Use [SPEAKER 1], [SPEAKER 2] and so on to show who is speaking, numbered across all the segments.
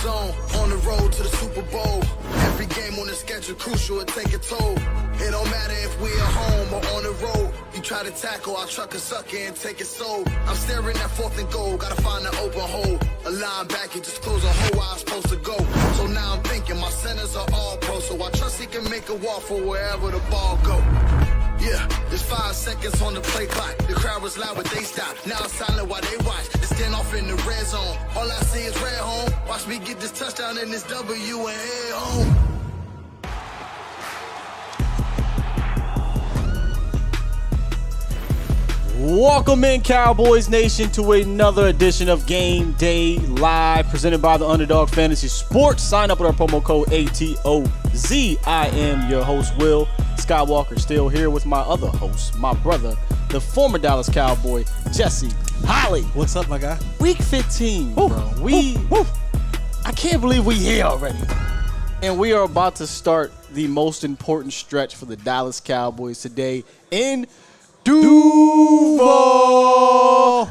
[SPEAKER 1] zone, on the road to the Super Bowl. Every game on the schedule crucial, it take a toll. It don't matter if we at home or on the road. You try to tackle, I'll truck a sucker and take it soul. I'm staring at 4th and goal, gotta find an open hole. A linebacker just close a hole where I'm supposed to go. So now I'm thinking my centers are all pro, so I trust he can make a waffle wherever the ball go. Yeah, there's 5 seconds on the play clock. The crowd was loud, but they stopped. Now it's silent while they watch. They stand off in the red zone. All I see is red home. Watch me get this touchdown and this W and head home.
[SPEAKER 2] Welcome in, Cowboys Nation, to another edition of Game Day Live, presented by the Underdog Fantasy Sports. Sign up with our promo code ATOZ. I am your host, Will Skywalker, still here with my other host, my brother, the former Dallas Cowboy, Jesse Holley.
[SPEAKER 3] What's up, my guy?
[SPEAKER 2] Week 15, bro. I can't believe we here already. And we are about to start the most important stretch for the Dallas Cowboys today in Duval.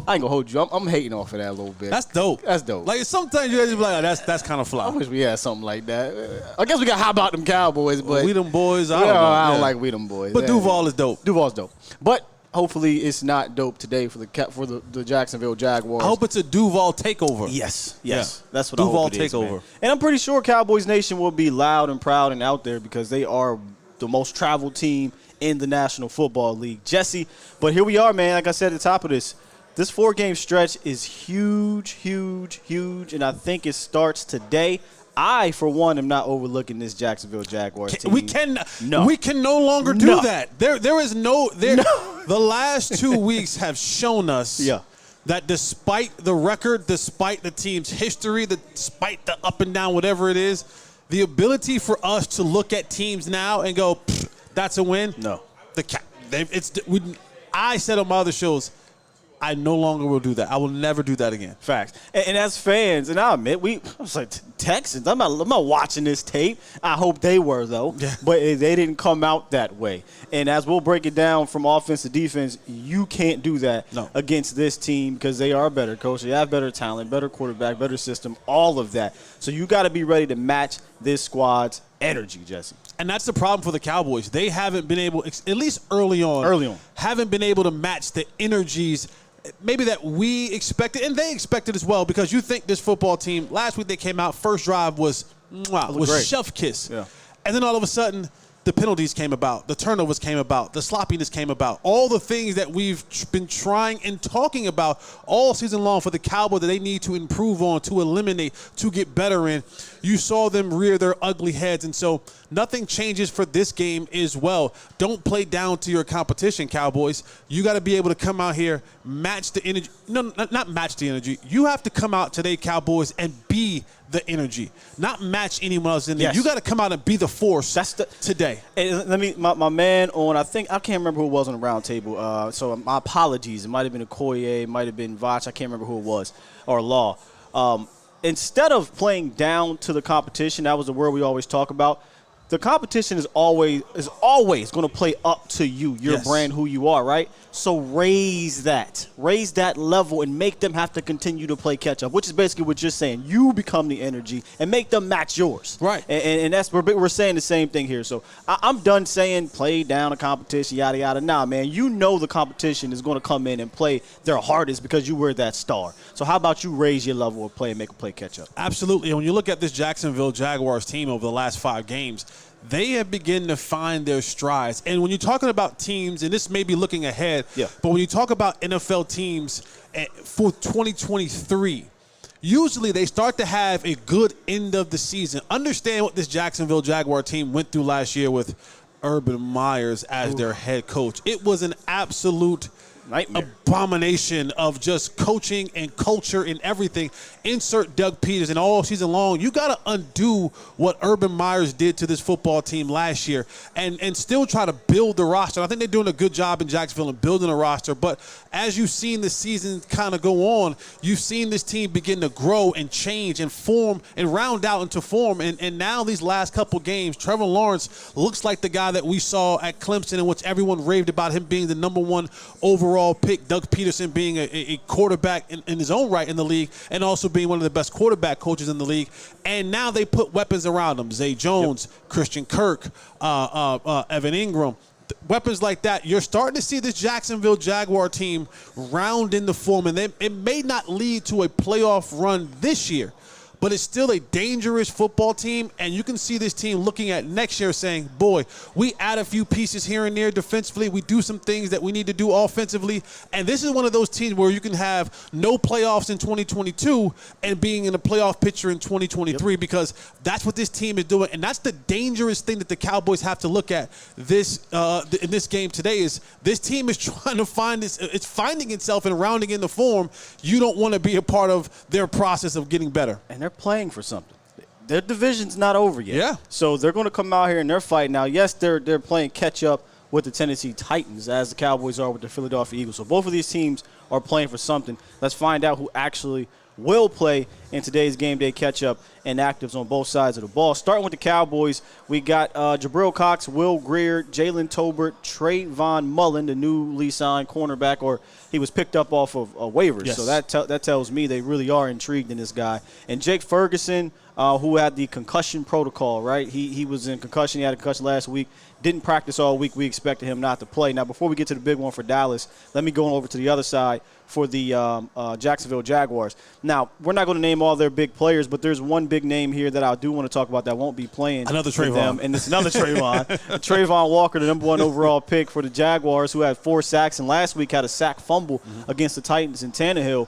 [SPEAKER 2] I ain't gonna hold you. I'm hating off of that a little bit.
[SPEAKER 3] That's dope.
[SPEAKER 2] That's dope.
[SPEAKER 3] Like sometimes you just be like, that's kind of fly.
[SPEAKER 2] I wish we had something like that. I guess we got how about them Cowboys, but
[SPEAKER 3] we them boys.
[SPEAKER 2] I don't like we them boys.
[SPEAKER 3] But Duval is dope.
[SPEAKER 2] Duval's dope. But hopefully it's not dope today for the Jacksonville Jaguars.
[SPEAKER 3] I hope it's a Duval takeover.
[SPEAKER 2] Yes.
[SPEAKER 3] Yeah.
[SPEAKER 2] That's what
[SPEAKER 3] Duval
[SPEAKER 2] I hope it is,
[SPEAKER 3] takeover.
[SPEAKER 2] man. And I'm pretty sure Cowboys Nation will be loud and proud and out there because they are the most traveled team in the National Football League. Jesse, but here we are, man. Like I said at the top of this 4-game stretch is huge, and I think it starts today. I, for one, am not overlooking this Jacksonville Jaguars team.
[SPEAKER 3] We can no longer do that. There is no. The last 2 weeks have shown us that despite the record, despite the team's history, despite the up and down, whatever it is, the ability for us to look at teams now and go, that's a win. No, I said on my other shows, I no longer will do that. I will never do that again.
[SPEAKER 2] Facts. And as fans, and I admit, I was like, Texans, I'm not watching this tape. I hope they were, though. Yeah. But they didn't come out that way. And as we'll break it down from offense to defense, you can't do that against this team because they are better coach. They have better talent, better quarterback, better system, all of that. So you got to be ready to match this squad's energy, Jesse.
[SPEAKER 3] And that's the problem for the Cowboys. They haven't been able, at least early on, haven't been able to match the energies maybe that we expected, and they expected as well, because you think this football team, last week they came out, first drive was
[SPEAKER 2] great.
[SPEAKER 3] chef kiss.
[SPEAKER 2] Yeah.
[SPEAKER 3] And then all of a sudden, the penalties came about, the turnovers came about, the sloppiness came about, all the things that we've been trying and talking about all season long for the Cowboys that they need to improve on, to eliminate, to get better in. You saw them rear their ugly heads, and so nothing changes for this game as well. Don't play down to your competition, Cowboys. You got to be able to come out here, match the energy. No, not match the energy. You have to come out today, Cowboys, and be the energy, not match anyone else in there.
[SPEAKER 2] Yes.
[SPEAKER 3] You got to come out and be the force today.
[SPEAKER 2] Hey, let me, my man on, I can't remember who it was on the round table. So my apologies. It might have been Okoye, it might have been Vach. I can't remember who it was, or Law. Instead of playing down to the competition, that was the word we always talk about. The competition is always going to play up to you, your brand, who you are, right? So raise that level and make them have to continue to play catch up, which is basically what you're saying. You become the energy and make them match yours,
[SPEAKER 3] right?
[SPEAKER 2] And that's we're saying the same thing here. So I'm done saying play down the competition, yada yada. Nah, man, you know the competition is going to come in and play their hardest because you were that star. So how about you raise your level of play and make a play catch up?
[SPEAKER 3] Absolutely. And when you look at this Jacksonville Jaguars team over the last 5 games, they have begun to find their strides. And when you're talking about teams, and this may be looking ahead, but when you talk about NFL teams for 2023, usually they start to have a good end of the season. Understand what this Jacksonville Jaguar team went through last year with Urban Myers as their head coach. It was an absolute nightmare, abomination of just coaching and culture and everything. Insert Doug Peters, and all season long, you got to undo what Urban Myers did to this football team last year and still try to build the roster. I think they're doing a good job in Jacksonville in building a roster, but as you've seen the season kind of go on, you've seen this team begin to grow and change and form and round out into form. And now these last couple games, Trevor Lawrence looks like the guy that we saw at Clemson, in which everyone raved about him being the #1 overall pick, Doug Peterson being a quarterback in his own right in the league, and also being one of the best quarterback coaches in the league. And now they put weapons around him. Zay Jones, Christian Kirk, Evan Ingram. Weapons like that. You're starting to see this Jacksonville Jaguar team round in the form, and it may not lead to a playoff run this year, but it's still a dangerous football team, and you can see this team looking at next year saying, boy, we add a few pieces here and there defensively. We do some things that we need to do offensively, and this is one of those teams where you can have no playoffs in 2022 and being in a playoff picture in 2023 because that's what this team is doing, and that's the dangerous thing that the Cowboys have to look at this in this game today is this team is trying to find this. It's finding itself and rounding in the form. You don't want to be a part of their process of getting better.
[SPEAKER 2] And they're playing for something. Their division's not over yet.
[SPEAKER 3] Yeah.
[SPEAKER 2] So they're going to come out here and they're fighting. Now, yes, they're playing catch up with the Tennessee Titans as the Cowboys are with the Philadelphia Eagles. So both of these teams are playing for something. Let's find out who actually will play in today's game day catch-up and actives on both sides of the ball. Starting with the Cowboys, we got Jabril Cox, Will Grier, Jalen Tolbert, Trayvon Mullen, the newly signed cornerback, or he was picked up off of waivers.
[SPEAKER 3] Yes.
[SPEAKER 2] So that tells me they really are intrigued in this guy. And Jake Ferguson, who had the concussion protocol, right? He was in concussion. He had a concussion last week. Didn't practice all week. We expected him not to play. Now, before we get to the big one for Dallas, let me go over to the other side for the Jacksonville Jaguars. Now, we're not going to name all their big players, but there's one big name here that I do want to talk about that won't be playing.
[SPEAKER 3] Another
[SPEAKER 2] for
[SPEAKER 3] Trayvon.
[SPEAKER 2] them, and it's another Trayvon. Trayvon Walker, the #1 overall pick for the Jaguars, who had 4 sacks and last week had a sack fumble against the Titans in Tannehill.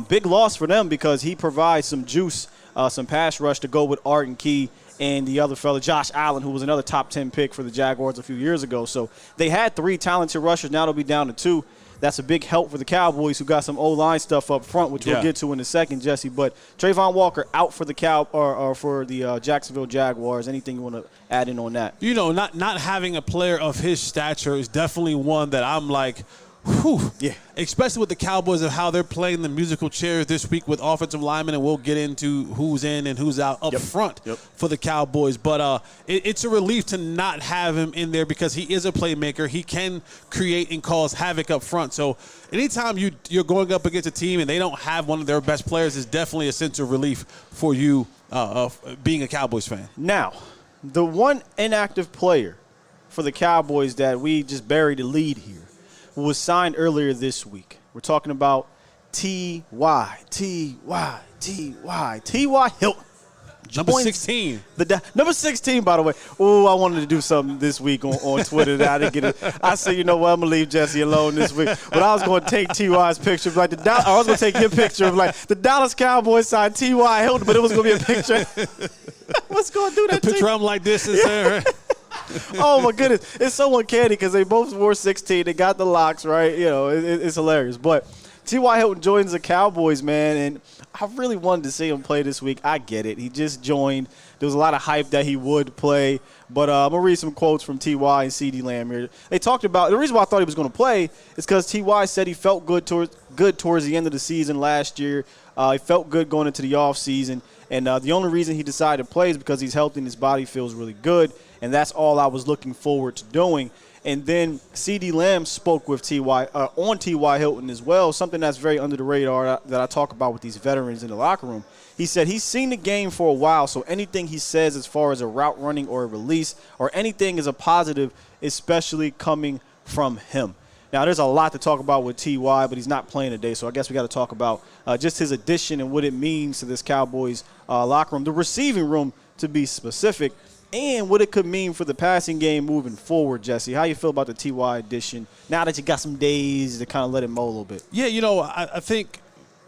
[SPEAKER 2] Big loss for them because he provides some juice, some pass rush to go with Art and Key and the other fella, Josh Allen, who was another top 10 pick for the Jaguars a few years ago. So they had 3 talented rushers. Now they'll be down to 2. That's a big help for the Cowboys, who got some O-line stuff up front, which we'll get to in a second, Jesse. But Trayvon Walker out for the for the Jacksonville Jaguars. Anything you want to add in on that? You know,
[SPEAKER 3] not having a player of his stature is definitely one that I'm like, whew. Yeah. Especially with the Cowboys of how they're playing the musical chairs this week with offensive linemen, and we'll get into who's in and who's out up front for the Cowboys. But it's a relief to not have him in there because he is a playmaker. He can create and cause havoc up front. So anytime you're going up against a team and they don't have one of their best players, is definitely a sense of relief for you of being a Cowboys fan.
[SPEAKER 2] Now, the one inactive player for the Cowboys that we just buried the lead here was signed earlier this week. We're talking about T.Y. Hilton.
[SPEAKER 3] Number 16.
[SPEAKER 2] Number 16, by the way. Oh, I wanted to do something this week on Twitter that I didn't get it. I said, you know what, I'm going to leave Jesse alone this week. But I was going to take T.Y.'s picture of I was going to take your picture of the Dallas Cowboys signed T.Y. Hilton, but it was going to be a picture. What's going to do that?
[SPEAKER 3] A picture of him like this is there.
[SPEAKER 2] Oh, my goodness. It's so uncanny because they both wore 16. They got the locks, right? It's hilarious. But T.Y. Hilton joins the Cowboys, man, and I really wanted to see him play this week. I get it. He just joined. There was a lot of hype that he would play. But I'm going to read some quotes from T.Y. and CeeDee Lamb here. They talked about – the reason why I thought he was going to play is because T.Y. said he felt good towards the end of the season last year. He felt good going into the offseason. And the only reason he decided to play is because he's healthy and his body feels really good. And that's all I was looking forward to doing. And then CeeDee Lamb spoke with on T.Y. Hilton as well, something that's very under the radar that I talk about with these veterans in the locker room. He said he's seen the game for a while, so anything he says as far as a route running or a release or anything is a positive, especially coming from him. Now, there's a lot to talk about with T.Y., but he's not playing today, so I guess we got to talk about just his addition and what it means to this Cowboys locker room, the receiving room to be specific, and what it could mean for the passing game moving forward, Jesse. How you feel about the T.Y. addition now that you got some days to kind of let it mold a little bit?
[SPEAKER 3] Yeah, I think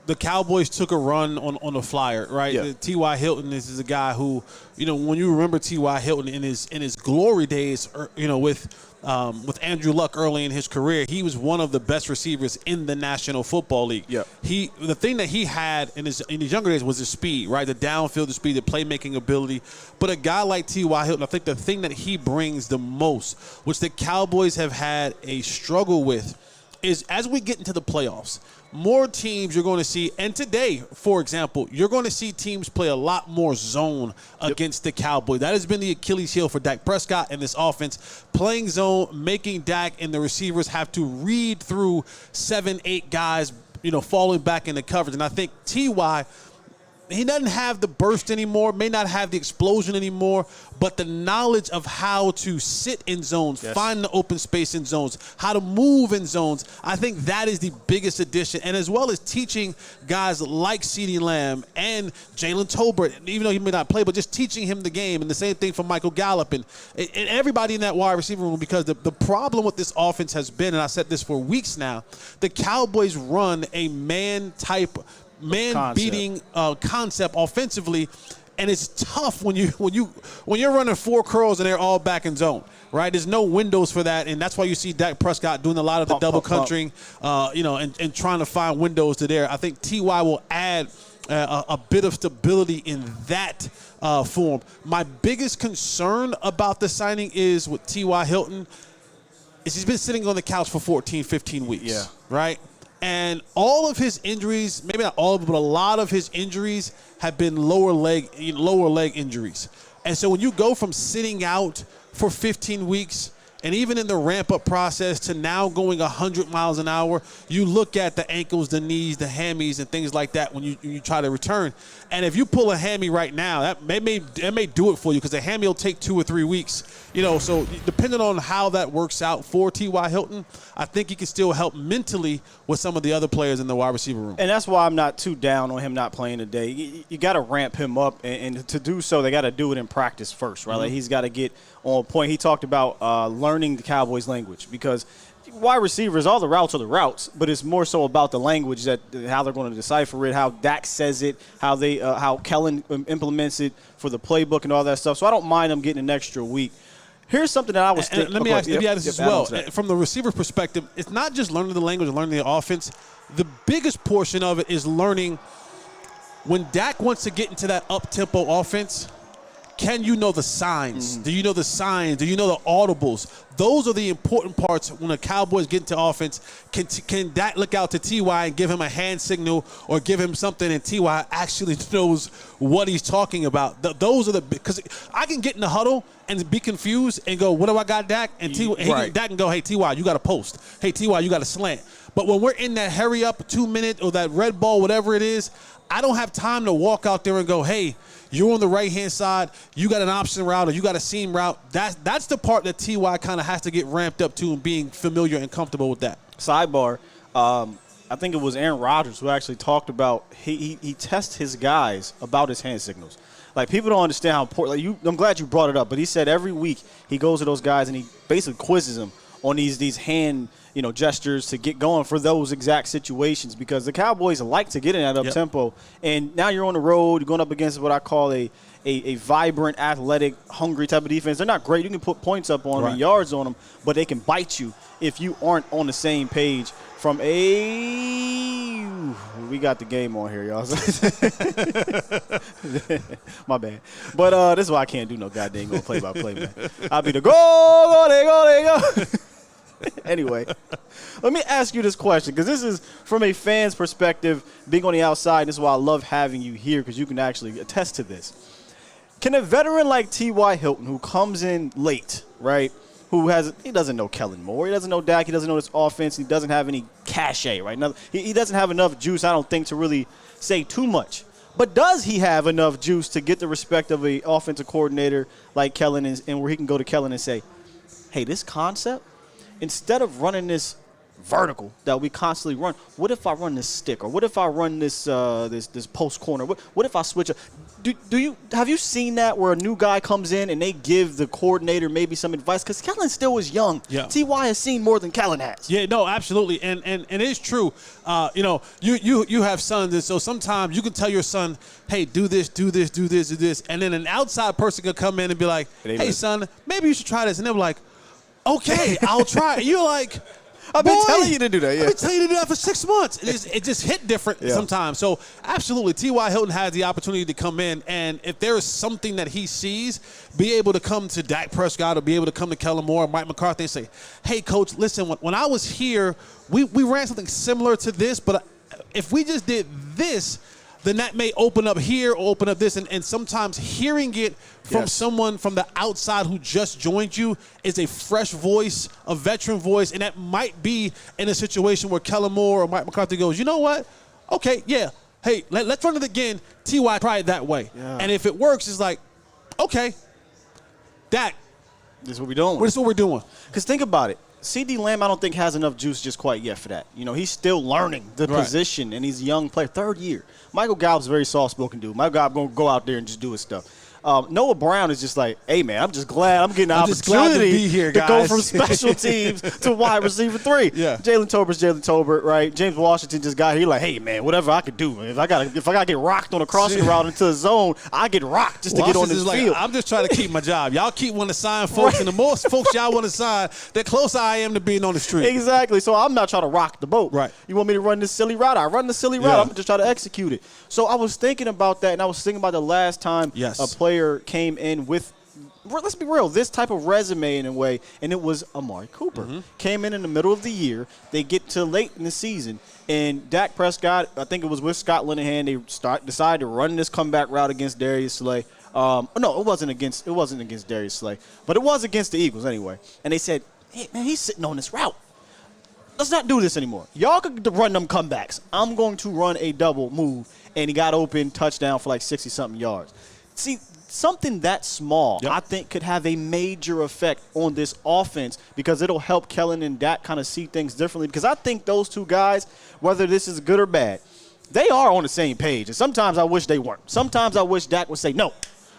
[SPEAKER 3] the Cowboys took a run on the flyer, right?
[SPEAKER 2] Yeah.
[SPEAKER 3] T.Y. Hilton is a guy who, when you remember T.Y. Hilton in his glory days, with Andrew Luck early in his career, he was one of the best receivers in the National Football League.
[SPEAKER 2] Yeah.
[SPEAKER 3] The thing that he had in his younger days was his speed, right? The downfield, the speed, the playmaking ability. But a guy like T.Y. Hilton, I think the thing that he brings the most, which the Cowboys have had a struggle with, is as we get into the playoffs, more teams you're going to see, and today, for example, you're going to see teams play a lot more zone against the Cowboys. That has been the Achilles heel for Dak Prescott and this offense. Playing zone, making Dak and the receivers have to read through 7-8 guys, falling back into coverage. And I think T.Y., he doesn't have the burst anymore, may not have the explosion anymore, but the knowledge of how to sit in zones, find the open space in zones, how to move in zones, I think that is the biggest addition. And as well as teaching guys like CeeDee Lamb and Jalen Tolbert, even though he may not play, but just teaching him the game. And the same thing for Michael Gallup and everybody in that wide receiver room, because the problem with this offense has been, and I said this for weeks now, the Cowboys run a man-beating concept offensively, and it's tough when you're running four curls and they're all back in zone, right? There's no windows for that, and that's why you see Dak Prescott doing a lot of the double countering, and trying to find windows to there. I think T.Y. will add a bit of stability in that form. My biggest concern about the signing is with T.Y. Hilton is he's been sitting on the couch for 14, 15 weeks, right? And all of his injuries, maybe not all of them, but a lot of his injuries have been lower leg injuries. And so when you go from sitting out for 15 weeks, and even in the ramp-up process to now going 100 miles an hour, you look at the ankles, the knees, the hammies, and things like that when you try to return. And if you pull a hammy right now, that may do it for you, because a hammy will take 2 or 3 weeks. So depending on how that works out for T.Y. Hilton, I think he can still help mentally with some of the other players in the wide receiver room.
[SPEAKER 2] And that's why I'm not too down on him not playing today. You got to ramp him up, and to do so, they got to do it in practice first, right?
[SPEAKER 3] Mm-hmm.
[SPEAKER 2] Like, he's got to get on point. He talked about learning the Cowboys language, because wide receivers, all the routes are the routes, but it's more so about the language, that how they're going to decipher it, how Dak says it, how Kellen implements it for the playbook and all that stuff. So I don't mind him getting an extra week. Here's something that I was thinking.
[SPEAKER 3] Let me add this as well. From the receiver perspective, it's not just learning the language and learning the offense. The biggest portion of it is learning when Dak wants to get into that up-tempo offense, can you know the signs? Mm-hmm. Do you know the signs? Do you know the audibles? Those are the important parts when the Cowboys get into offense. Can Dak look out to T.Y. and give him a hand signal or give him something, and T.Y. actually knows what he's talking about? Those are because I can get in the huddle and be confused and go, what do I got, Dak? And Dak can go, hey, T.Y., you got a post. Hey, T.Y., you got a slant. But when we're in that hurry up 2 minute or that red ball, whatever it is, I don't have time to walk out there and go, hey, you're on the right-hand side, you got an option route or you got a seam route. That's the part that T.Y. kind of has to get ramped up to and being familiar and comfortable with that.
[SPEAKER 2] Sidebar, I think it was Aaron Rodgers who actually talked about he tests his guys about his hand signals. Like, people don't understand how important. Like, I'm glad you brought it up, but he said every week he goes to those guys and he basically quizzes them on these hand gestures to get going for those exact situations, because the Cowboys like to get in that up tempo. And now you're on the road, you're going up against what I call a vibrant, athletic, hungry type of defense. They're not great. You can put points up on them and yards on them, but they can bite you if you aren't on the same page from we got the game on here, y'all. My bad. But this is why I can't do no goddamn play-by-play, man. I'll be the go, there you go. Anyway, let me ask you this question, because this is from a fan's perspective, being on the outside. And this is why I love having you here, because you can actually attest to this. Can a veteran like T.Y. Hilton, who comes in late, right, he doesn't know Kellen Moore, he doesn't know Dak, he doesn't know this offense, he doesn't have any cachet, right? He doesn't have enough juice, I don't think, to really say too much. But does he have enough juice to get the respect of an offensive coordinator like Kellen, and where he can go to Kellen and say, hey, this concept, instead of running this vertical that we constantly run, what if I run this stick, or what if I run this this post corner? What if I switch up? Have you seen that where a new guy comes in and they give the coordinator maybe some advice? Because Kellen still is young. Yeah. T.Y. has seen more than Kellen has.
[SPEAKER 3] Yeah, no, absolutely, and it is true. You have sons, and so sometimes you can tell your son, hey, do this, and then an outside person could come in and be like, hey, son, maybe you should try this, and they're like, okay, I'll try it. You're like,
[SPEAKER 2] I've been telling you to do that. Yeah.
[SPEAKER 3] I've been telling you to do that for 6 months. It just hit different sometimes. So, absolutely, T.Y. Hilton has the opportunity to come in, and if there is something that he sees, be able to come to Dak Prescott or be able to come to Kellen Moore or Mike McCarthy and say, hey, Coach, listen, when I was here, we ran something similar to this, but if we just did this, then that may open up here or open up this. And sometimes hearing it from someone from the outside who just joined you is a fresh voice, a veteran voice, and that might be in a situation where Kellen Moore or Mike McCarthy goes, you know what? Okay, yeah. Hey, let's run it again. T.Y. try it that way. Yeah. And if it works, it's like, okay, Dak.
[SPEAKER 2] This is what we're doing.
[SPEAKER 3] This is what we're doing.
[SPEAKER 2] Because think about it. C.D. Lamb, I don't think, has enough juice just quite yet for that. He's still learning the position, and he's a young player, third year. Michael Gallup's a very soft-spoken dude. Michael Gallup going to go out there and just do his stuff. Noah Brown is just like, hey, man, I'm just glad I'm getting an opportunity
[SPEAKER 3] to be here, guys.
[SPEAKER 2] To go from special teams to wide receiver 3. Yeah. Jalen Tolbert, right? James Washington just got here. He's like, hey, man, whatever I could do. If I got to get rocked on a crossing route into the zone, I get rocked just to get on this field.
[SPEAKER 3] Like, I'm just trying to keep my job. Y'all keep wanting to sign folks, and the more folks y'all want to sign, the closer I am to being on the street.
[SPEAKER 2] Exactly. So I'm not trying to rock the boat. Right. You want me to run this silly route? I run the silly route. I'm just trying to execute it. So I was thinking about that, and I was thinking about the last time a player came in with, let's be real, this type of resume in a way, and it was Amari Cooper. Mm-hmm. Came in the middle of the year. They get to late in the season, and Dak Prescott, I think it was with Scott Linehan, they decided to run this comeback route against Darius Slay. No, it wasn't against Darius Slay, but it was against the Eagles anyway. And they said, hey, man, he's sitting on this route. Let's not do this anymore. Y'all could run them comebacks. I'm going to run a double move, and he got open, touchdown for like 60-something yards. See, something that small, I think, could have a major effect on this offense, because it'll help Kellen and Dak kind of see things differently. Because I think those two guys, whether this is good or bad, they are on the same page. And sometimes I wish they weren't. Sometimes I wish Dak would say no,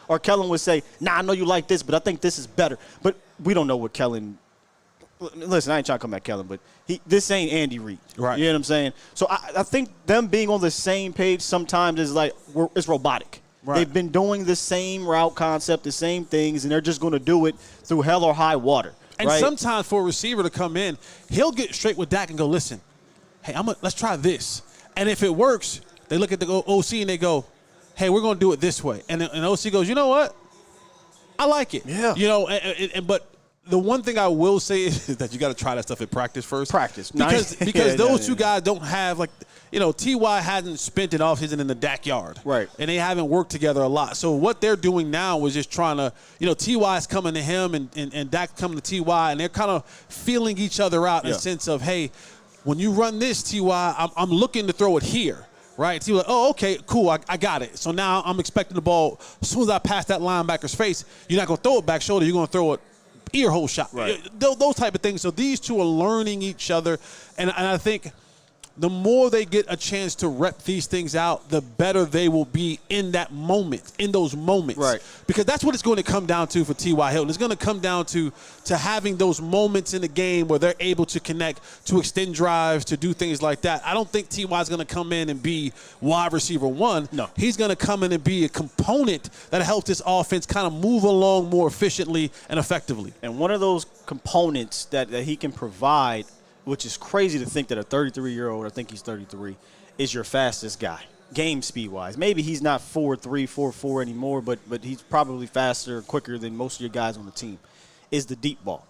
[SPEAKER 2] or Kellen would say, nah, I know you like this, but I think this is better. But we don't know what Kellen – listen, I ain't trying to come at Kellen, but this ain't Andy Reid. Right. You know what I'm saying? So I think them being on the same page sometimes is like it's robotic. Right. They've been doing the same route concept, the same things, and they're just going to do it through hell or high water.
[SPEAKER 3] And sometimes for a receiver to come in, he'll get straight with Dak and go, listen, hey, let's try this. And if it works, they look at the OC and they go, hey, we're going to do it this way. And OC goes, you know what? I like it. Yeah. But the one thing I will say is that you got to try that stuff in practice first.
[SPEAKER 2] Practice.
[SPEAKER 3] Because those two guys don't have, like, T.Y. hasn't spent an offseason in the Dak yard. Right. And they haven't worked together a lot. So what they're doing now is just trying to, T.Y.'s coming to him and Dak's coming to T.Y. and they're kind of feeling each other out in a sense of, hey, when you run this, T.Y., I'm looking to throw it here. Right? So you're like, oh, okay, cool, I got it. So now I'm expecting the ball, as soon as I pass that linebacker's face, you're not going to throw it back shoulder, you're going to throw it ear hole shot. Right. Those type of things. So these two are learning each other. And I think the more they get a chance to rep these things out, the better they will be in that moment, in those moments.
[SPEAKER 2] Right.
[SPEAKER 3] Because that's what it's going to come down to for T.Y. Hilton. It's going to come down to having those moments in the game where they're able to connect, to extend drives, to do things like that. I don't think T.Y. is going to come in and be wide receiver one.
[SPEAKER 2] No.
[SPEAKER 3] He's going to come in and be a component that helps this offense kind of move along more efficiently and effectively.
[SPEAKER 2] And one of those components that he can provide, which is crazy to think that a 33-year-old, I think he's 33, is your fastest guy, game speed-wise. Maybe he's not 4.3, 4.4 anymore, but he's probably faster, quicker than most of your guys on the team, is the deep ball.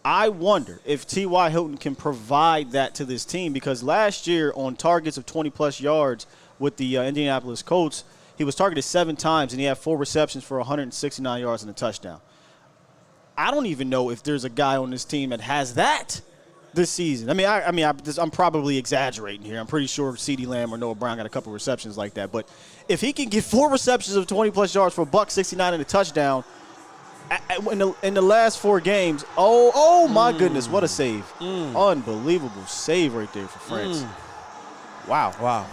[SPEAKER 2] I wonder if T.Y. Hilton can provide that to this team, because last year on targets of 20-plus yards with the Indianapolis Colts, he was targeted 7 times, and he had 4 receptions for 169 yards and a touchdown. I don't even know if there's a guy on this team that has that this season. I'm probably exaggerating here. I'm pretty sure CeeDee Lamb or Noah Brown got a couple receptions like that. But if he can get 4 receptions of 20-plus yards for $169 and a touchdown in the last 4 games, oh my goodness, what a save. Unbelievable save right there for France. Wow.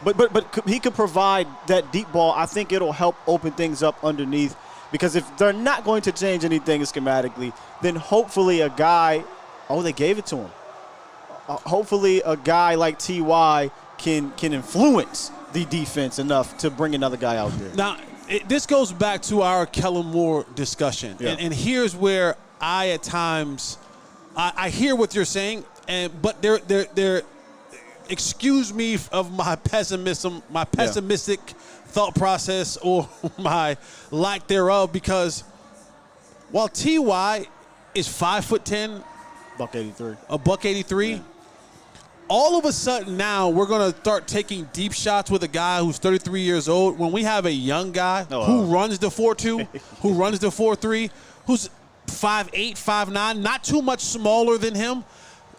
[SPEAKER 2] But he could provide that deep ball. I think it'll help open things up underneath, because if they're not going to change anything schematically, then hopefully a guy – they gave it to him. Hopefully a guy like T.Y. can influence the defense enough to bring another guy out there.
[SPEAKER 3] Now, this goes back to our Kellen Moore discussion.
[SPEAKER 2] Yeah.
[SPEAKER 3] And here's where I at times I hear what you're saying, but they're excuse me of my pessimism, my pessimistic thought process, or my lack thereof, because while T.Y. is 5'10",
[SPEAKER 2] $183.
[SPEAKER 3] a $183. Yeah. All of a sudden now we're going to start taking deep shots with a guy who's 33 years old when we have a young guy who runs the 4.2, who runs the 4.3, who's 5'8", 5'9", not too much smaller than him.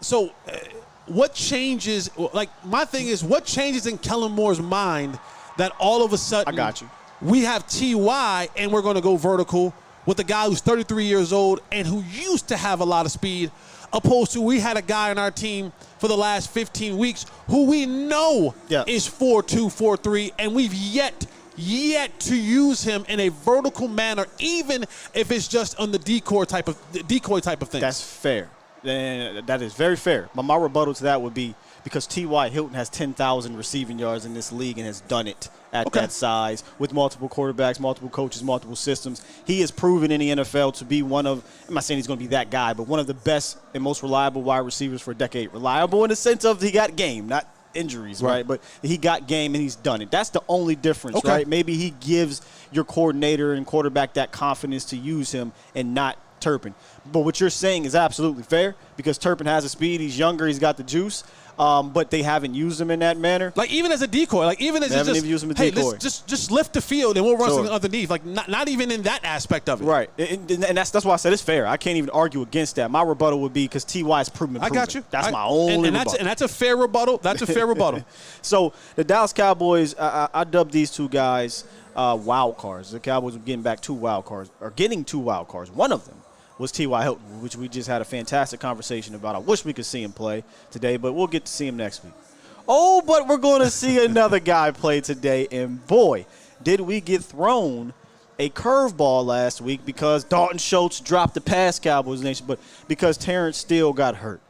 [SPEAKER 3] So what changes, like my thing is, what changes in Kellen Moore's mind that all of a sudden
[SPEAKER 2] I got you.
[SPEAKER 3] We have T.Y. and we're going to go vertical with a guy who's 33 years old and who used to have a lot of speed, opposed to we had a guy on our team for the last 15 weeks who we know is 4'2", 4'3", and we've yet to use him in a vertical manner, even if it's just on the decoy type of thing.
[SPEAKER 2] That's fair. That is very fair. But my rebuttal to that would be, because T.Y. Hilton has 10,000 receiving yards in this league and has done it at that size with multiple quarterbacks, multiple coaches, multiple systems. He has proven in the NFL to be one of, I'm not saying he's going to be that guy, but one of the best and most reliable wide receivers for a decade. Reliable in the sense of he got game, not injuries, right? But he got game and he's done it. That's the only difference, right? Maybe he gives your coordinator and quarterback that confidence to use him and not Turpin. But what you're saying is absolutely fair, because Turpin has the speed. He's younger. He's got the juice. But they haven't used him in that manner.
[SPEAKER 3] Like even as a decoy, like even as
[SPEAKER 2] just used him as
[SPEAKER 3] hey,
[SPEAKER 2] decoy.
[SPEAKER 3] let's just lift the field and we'll run something underneath. Like not even in that aspect of it.
[SPEAKER 2] Right, and that's why I said it's fair. I can't even argue against that. My rebuttal would be because T.Y. is proven.
[SPEAKER 3] I got you.
[SPEAKER 2] That's my only rebuttal.
[SPEAKER 3] And that's a fair rebuttal. That's a fair rebuttal.
[SPEAKER 2] So the Dallas Cowboys, I dubbed these 2 guys wild cards. The Cowboys are getting 2 wild cards. One of them was T.Y. Hilton, which we just had a fantastic conversation about. I wish we could see him play today, but we'll get to see him next week. But we're going to see another guy play today, and boy, did we get thrown a curveball last week, because Dalton Schultz dropped the pass, Cowboys Nation, but because Terrence Steele got hurt.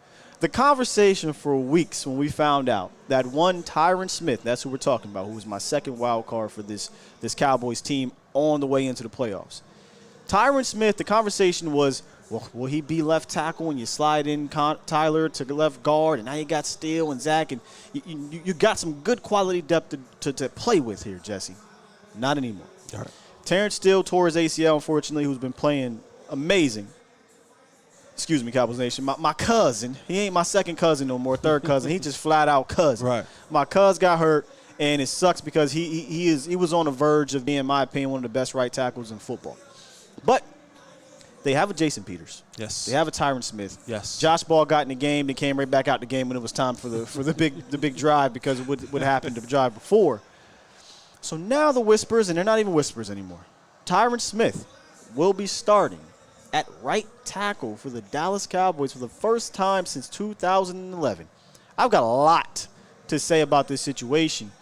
[SPEAKER 2] The conversation for weeks when we found out that one Tyron Smith, that's who we're talking about, who was my second wild card for this Cowboys team on the way into the playoffs. Tyron Smith, the conversation was, well, will he be left tackle and you slide in Tyler to left guard, and now you got Steele and Zach, and you got some good quality depth to play with here, Jesse. Not anymore.
[SPEAKER 3] All right.
[SPEAKER 2] Terrence Steele tore his ACL, unfortunately, who's been playing amazing. Excuse me, Cowboys Nation. My cousin, he ain't my second cousin no more, third cousin. He just flat out cousin.
[SPEAKER 3] Right.
[SPEAKER 2] My cousin got hurt, and it sucks because he was on the verge of being, in my opinion, one of the best right tackles in football. But they have a Jason Peters.
[SPEAKER 3] Yes.
[SPEAKER 2] They have a Tyron Smith.
[SPEAKER 3] Yes.
[SPEAKER 2] Josh Ball got in the game. They came right back out the game when it was time for the big drive, because of what happened to the drive before. So now the whispers, and they're not even whispers anymore. Tyron Smith will be starting at right tackle for the Dallas Cowboys for the first time since 2011. I've got a lot to say about this situation.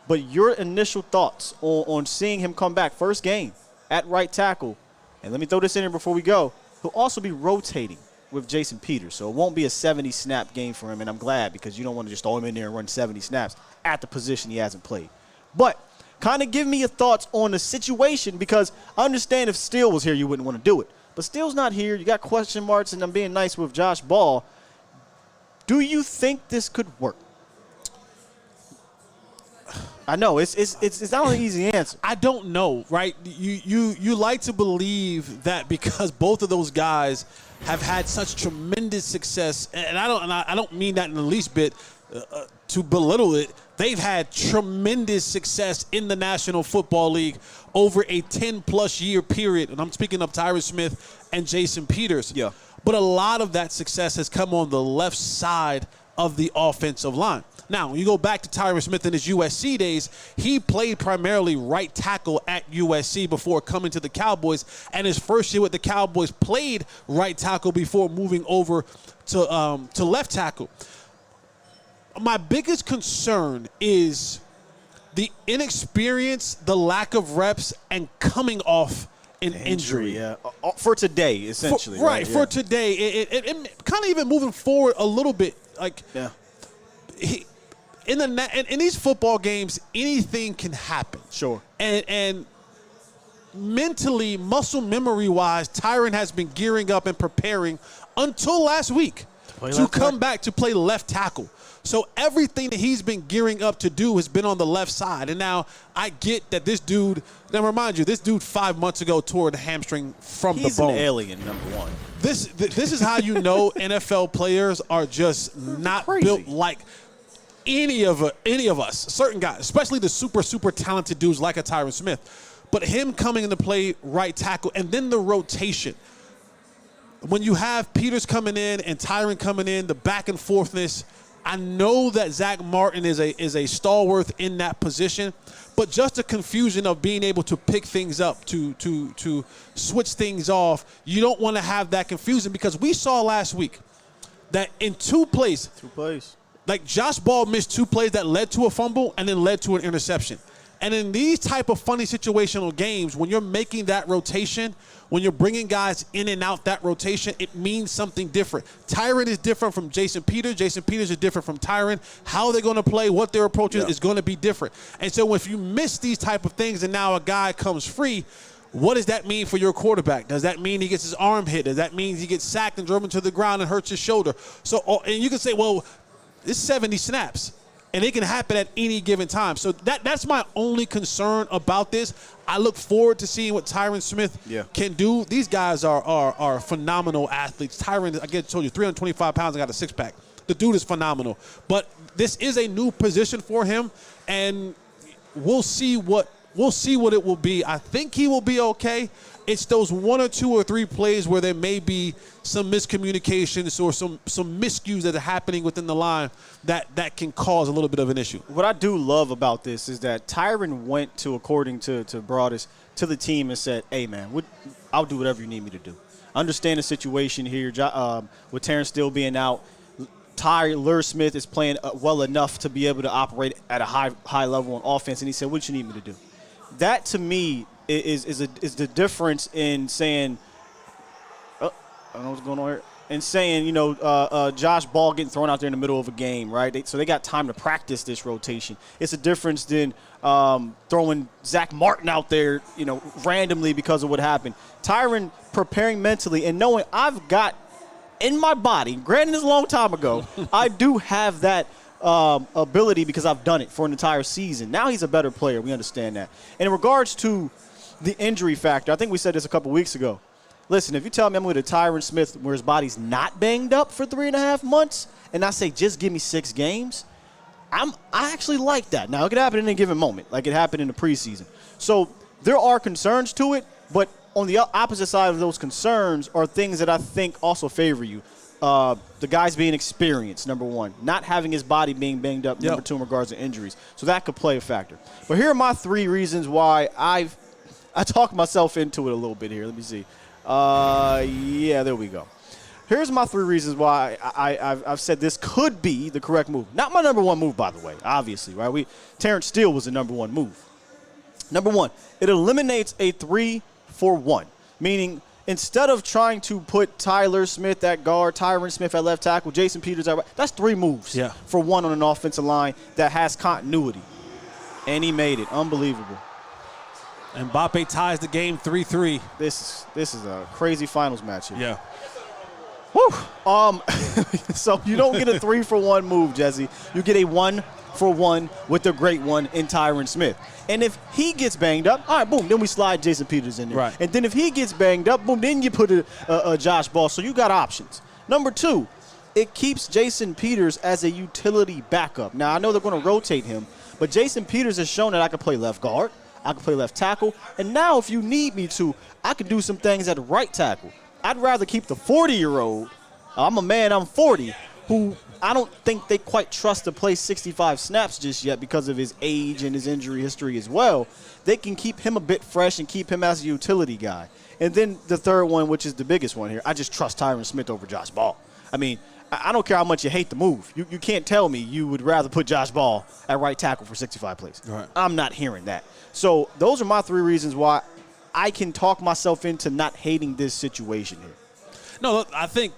[SPEAKER 2] But your initial thoughts on seeing him come back first game at right tackle, and let me throw this in here before we go, he'll also be rotating with Jason Peters, so it won't be a 70-snap game for him, and I'm glad because you don't want to just throw him in there and run 70 snaps at the position he hasn't played. But kind of give me your thoughts on the situation, because I understand if Steele was here, you wouldn't want to do it. But Steele's not here. You got question marks, and I'm being nice with Josh Ball. Do you think this could work? I know it's not an easy answer.
[SPEAKER 3] I don't know, right? You like to believe that because both of those guys have had such tremendous success, and I don't mean that in the least bit to belittle it. They've had tremendous success in the National Football League over a 10-plus year period, and I'm speaking of Tyron Smith and Jason Peters.
[SPEAKER 2] Yeah.
[SPEAKER 3] But a lot of that success has come on the left side of the offensive line. Now, when you go back to Tyron Smith in his USC days, he played primarily right tackle at USC before coming to the Cowboys, and his first year with the Cowboys played right tackle before moving over to left tackle. My biggest concern is the inexperience, the lack of reps, and coming off an injury.
[SPEAKER 2] Yeah, for today, essentially.
[SPEAKER 3] For today. It kind of even moving forward a little bit, like in these football games, anything can happen.
[SPEAKER 2] Sure.
[SPEAKER 3] And mentally, muscle memory-wise, Tyron has been gearing up and preparing until last week to come back to play left tackle. So everything that he's been gearing up to do has been on the left side. And now I get that this dude, now remind you, this dude 5 months ago tore the hamstring from the bone.
[SPEAKER 2] He's an alien, number one.
[SPEAKER 3] This is how you know NFL players are just not built like any of us, certain guys, especially the super talented dudes like a Tyron Smith. But him coming into play right tackle, and then the rotation. When you have Peters coming in and Tyron coming in, the back and forthness, I know that Zach Martin is a stalwart in that position, but just the confusion of being able to pick things up, to switch things off, you don't want to have that confusion, because we saw last week that in two plays, like Josh Ball missed 2 plays that led to a fumble and then led to an interception. And in these type of funny situational games, when you're making that rotation, when you're bringing guys in and out that rotation, it means something different. Tyron is different from Jason Peters. Jason Peters is different from Tyron. How they're going to play, what their approach is going to be different. And so if you miss these type of things and now a guy comes free, what does that mean for your quarterback? Does that mean he gets his arm hit? Does that mean he gets sacked and driven to the ground and hurts his shoulder? So, and you can say, well, it's 70 snaps. And it can happen at any given time. So that's my only concern about this. I look forward to seeing what Tyron Smith can do. These guys are phenomenal athletes. Tyron, again, told you, 325 pounds and got a six-pack. The dude is phenomenal. But this is a new position for him, and we'll see what it will be. I think he will be okay. It's those 1 or 2 or 3 plays where there may be some miscommunications or some miscues that are happening within the line that can cause a little bit of an issue.
[SPEAKER 2] What I do love about this is that Tyron went to, according to Broadus, to the team and said, hey, man, I'll do whatever you need me to do. I understand the situation here with Terrence still being out. Tyler Smith is playing well enough to be able to operate at a high level on offense, and he said, what you need me to do? That, to me, is the difference in saying, I don't know what's going on here, and saying, Josh Ball getting thrown out there in the middle of a game, right? So they got time to practice this rotation. It's a difference than throwing Zach Martin out there, randomly because of what happened. Tyron preparing mentally and knowing I've got in my body, granted it's a long time ago, I do have that ability because I've done it for an entire season. Now he's a better player. We understand that. And in regards to the injury factor, I think we said this a couple weeks ago. Listen, if you tell me I'm with a Tyron Smith where his body's not banged up for 3.5 months, and I say just give me 6 games, I actually like that. Now, it could happen in a given moment, like it happened in the preseason. So there are concerns to it, but on the opposite side of those concerns are things that I think also favor you. The guy's being experienced, number one. Not having his body being banged up, number two, in regards to injuries. So that could play a factor. But here are my 3 reasons why I talked myself into it a little bit here. Let me see. There we go. Here's my 3 reasons why I've said this could be the correct move. Not my number 1 move, by the way, obviously, right? Terrence Steele was the number 1 move. Number 1, it eliminates a 3-for-1, meaning instead of trying to put Tyler Smith at guard, Tyron Smith at left tackle, Jason Peters at right, that's 3 moves for 1 on an offensive line that has continuity. And he made it. Unbelievable.
[SPEAKER 3] And Mbappe ties the game 3-3.
[SPEAKER 2] This is a crazy finals match here.
[SPEAKER 3] Yeah.
[SPEAKER 2] Whew. So you don't get a 3-for-1 move, Jesse. You get a 1-for-1 with the great one in Tyron Smith. And if he gets banged up, all right, boom, then we slide Jason Peters in there.
[SPEAKER 3] Right.
[SPEAKER 2] And then if he gets banged up, boom, then you put a Josh Ball. So you got options. Number 2, it keeps Jason Peters as a utility backup. Now, I know they're going to rotate him, but Jason Peters has shown that I can play left guard, I can play left tackle, and now if you need me to, I can do some things at right tackle. I'd rather keep the 40-year-old, I'm a man, I'm 40, who I don't think they quite trust to play 65 snaps just yet because of his age and his injury history as well. They can keep him a bit fresh and keep him as a utility guy. And then the third one, which is the biggest one here, I just trust Tyron Smith over Josh Ball. I mean, I don't care how much you hate the move. You can't tell me you would rather put Josh Ball at right tackle for 65 plays.
[SPEAKER 3] Right.
[SPEAKER 2] I'm not hearing that. So those are my 3 reasons why I can talk myself into not hating this situation here.
[SPEAKER 3] No, look, I think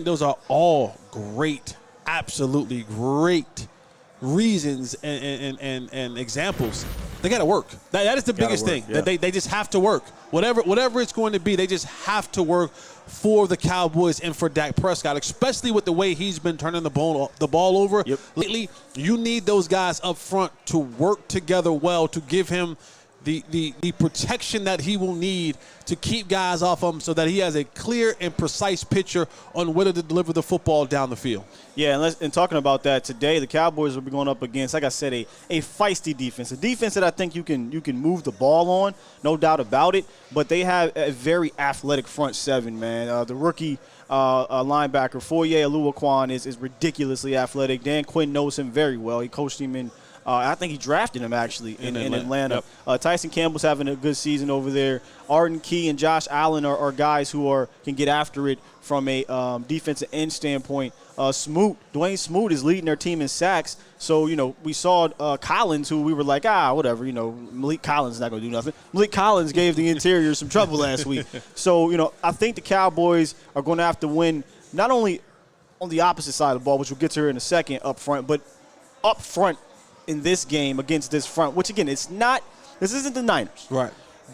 [SPEAKER 3] those are all great, absolutely great reasons and examples. They got to work. That is the biggest thing.
[SPEAKER 2] Yeah.
[SPEAKER 3] That they just have to work. Whatever it's going to be, they just have to work for the Cowboys and for Dak Prescott, especially with the way he's been turning the ball over lately. You need those guys up front to work together well to give him the protection that he will need to keep guys off him so that he has a clear and precise picture on whether to deliver the football down the field.
[SPEAKER 2] Yeah, and talking about that today, the Cowboys will be going up against, like I said, a feisty defense, a defense that I think you can move the ball on, no doubt about it. But they have a very athletic front seven, man. The rookie linebacker Foye Oluokwan is ridiculously athletic. Dan Quinn knows him very well. He coached him in. I think he drafted him, actually, in Atlanta. Yep. Tyson Campbell's having a good season over there. Arden Key and Josh Allen are guys who can get after it from a defensive end standpoint. Dwayne Smoot is leading their team in sacks. So, we saw Collins, who we were like, whatever, Malik Collins is not going to do nothing. Malik Collins gave the interior some trouble last week. So, I think the Cowboys are going to have to win not only on the opposite side of the ball, which we'll get to here in a second, up front, but up front in this game against this front, which, again, this isn't the Niners.
[SPEAKER 3] Right.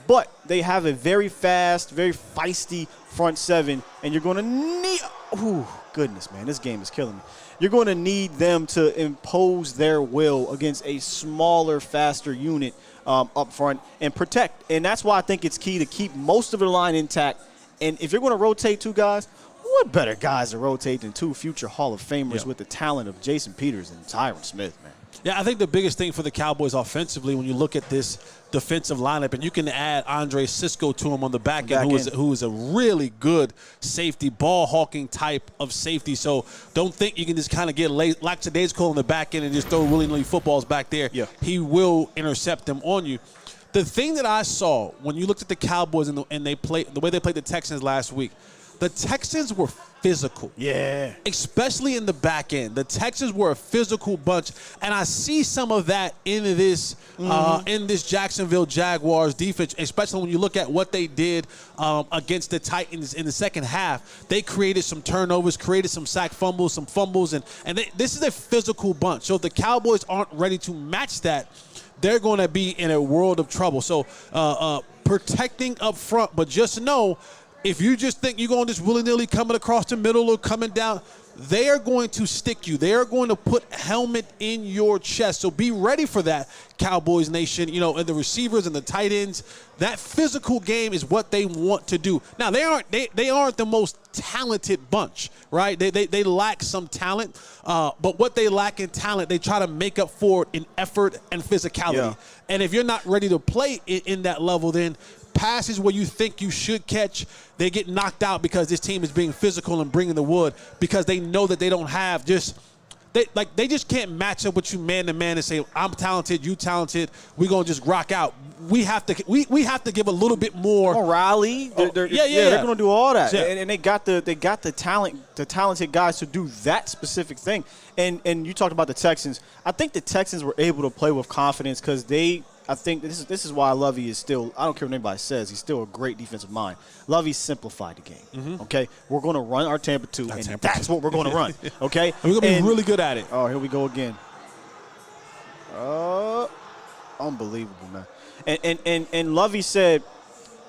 [SPEAKER 2] But they have a very fast, very feisty front seven, and you're going to need – goodness, man, this game is killing me. You're going to need them to impose their will against a smaller, faster unit up front and protect. And that's why I think it's key to keep most of the line intact. And if you're going to rotate 2 guys, what better guys to rotate than 2 future Hall of Famers with the talent of Jason Peters and Tyron Smith, man?
[SPEAKER 3] Yeah, I think the biggest thing for the Cowboys offensively, when you look at this defensive lineup, and you can add Andre Sisco to him on the back end, who is a really good safety, ball-hawking type of safety. So don't think you can just kind of get lackadaisical on the back end and just throw willy-nilly footballs back there. Yeah. He will intercept them on you. The thing that I saw when you looked at the Cowboys and the way they played the Texans last week, the Texans were physical. Yeah. Especially in the back end. The Texans were a physical bunch, and I see some of that in this Jacksonville Jaguars defense, especially when you look at what they did against the Titans in the second half. They created some turnovers, created some sack fumbles, and this is a physical bunch. So if the Cowboys aren't ready to match that, they're going to be in a world of trouble. So protecting up front, but just know, if you just think you're going to just willy-nilly coming across the middle or coming down, they are going to stick you. They are going to put helmet in your chest. So be ready for that, Cowboys Nation. And the receivers and the tight ends, that physical game is what they want to do. Now, they aren't the most talented bunch, right? They lack some talent, but what they lack in talent, they try to make up for it in effort and physicality. Yeah. And if you're not ready to play in that level, then passes where you think you should catch, they get knocked out because this team is being physical and bringing the wood, because they know that they don't have just They just can't match up with you man to man and say, I'm talented, you talented, we're gonna just rock out. We have to give a little bit more.
[SPEAKER 2] Rally. They're gonna do all that.
[SPEAKER 3] Yeah.
[SPEAKER 2] And they got the talented guys to do that specific thing. And you talked about the Texans. I think the Texans were able to play with confidence because I think this is why Lovey is still, I don't care what anybody says, he's still a great defensive mind. Lovey simplified the game, okay? We're going to run our Tampa 2, and that's what we're going to run, okay?
[SPEAKER 3] And we're going to be really good at it.
[SPEAKER 2] Oh, here we go again. Unbelievable, man. And Lovey said,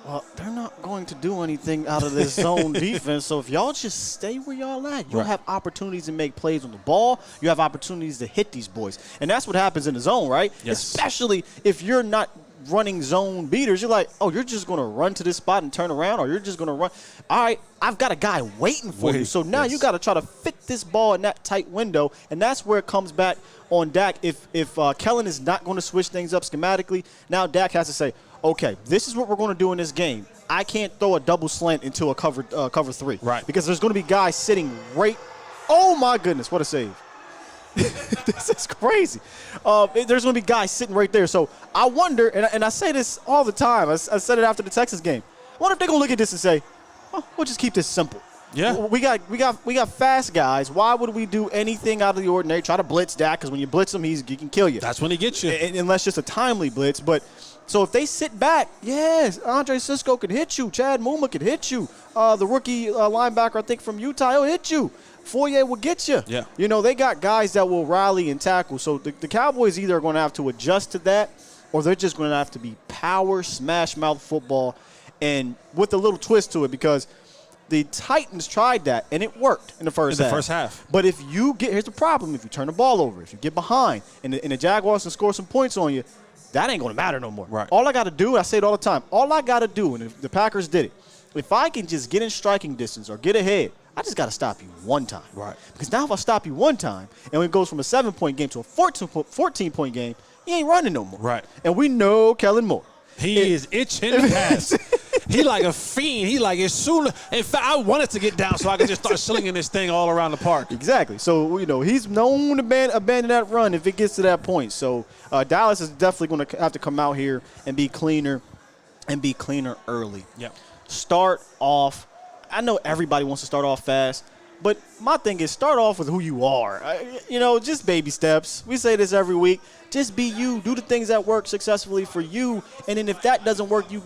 [SPEAKER 2] well, they're not going to do anything out of this zone defense, so if y'all just stay where y'all at, you'll have opportunities to make plays on the ball. You have opportunities to hit these boys. And that's what happens in the zone, right?
[SPEAKER 3] Yes.
[SPEAKER 2] Especially if you're not running zone beaters. You're like, oh, you're just going to run to this spot and turn around, or you're just going to run. All right, I've got a guy waiting for you. So now you got to try to fit this ball in that tight window, and that's where it comes back on Dak. If Kellen is not going to switch things up schematically, now Dak has to say, okay, this is what we're going to do in this game. I can't throw a double slant into a cover 3.
[SPEAKER 3] Right.
[SPEAKER 2] Because there's going to be guys sitting right. Oh, my goodness, what a save. This is crazy. There's going to be guys sitting right there. So I wonder, and I say this all the time. I said it after the Texas game. I wonder if they're going to look at this and say, oh, we'll just keep this simple.
[SPEAKER 3] Yeah.
[SPEAKER 2] We got fast guys. Why would we do anything out of the ordinary? Try to blitz Dak, because when you blitz him, he can kill you.
[SPEAKER 3] That's when he gets you.
[SPEAKER 2] Unless just a timely blitz. But so if they sit back, yes, Andre Cisco could hit you. Chad Muma could hit you. The rookie linebacker, I think, from Utah, he'll hit you. Foye will get you.
[SPEAKER 3] Yeah.
[SPEAKER 2] You know, they got guys that will rally and tackle. So the Cowboys either are going to have to adjust to that, or they're just going to have to be power, smash-mouth football, and with a little twist to it, because the Titans tried that, and it worked in the first half. But if you get – here's the problem. If you turn the ball over, if you get behind, and the Jaguars can score some points on you, that ain't going to matter no more.
[SPEAKER 3] Right.
[SPEAKER 2] All I got to do, I say it all the time, all I got to do, and if the Packers did it, if I can just get in striking distance or get ahead, I just got to stop you one time.
[SPEAKER 3] Right.
[SPEAKER 2] Because now if I stop you one time, and it goes from a 7-point game to a 14-point game, he ain't running no more.
[SPEAKER 3] Right.
[SPEAKER 2] And we know Kellen Moore.
[SPEAKER 3] He is itching to pass. He like a fiend. He like as soon. In fact, I wanted to get down so I could just start slinging this thing all around the park.
[SPEAKER 2] Exactly. So, you know, he's known to abandon that run if it gets to that point. So Dallas is definitely going to have to come out here and be cleaner early.
[SPEAKER 3] Yep.
[SPEAKER 2] Start off. I know everybody wants to start off fast, but my thing is start off with who you are. You know, just baby steps. We say this every week. Just be you. Do the things that work successfully for you, and then if that doesn't work, you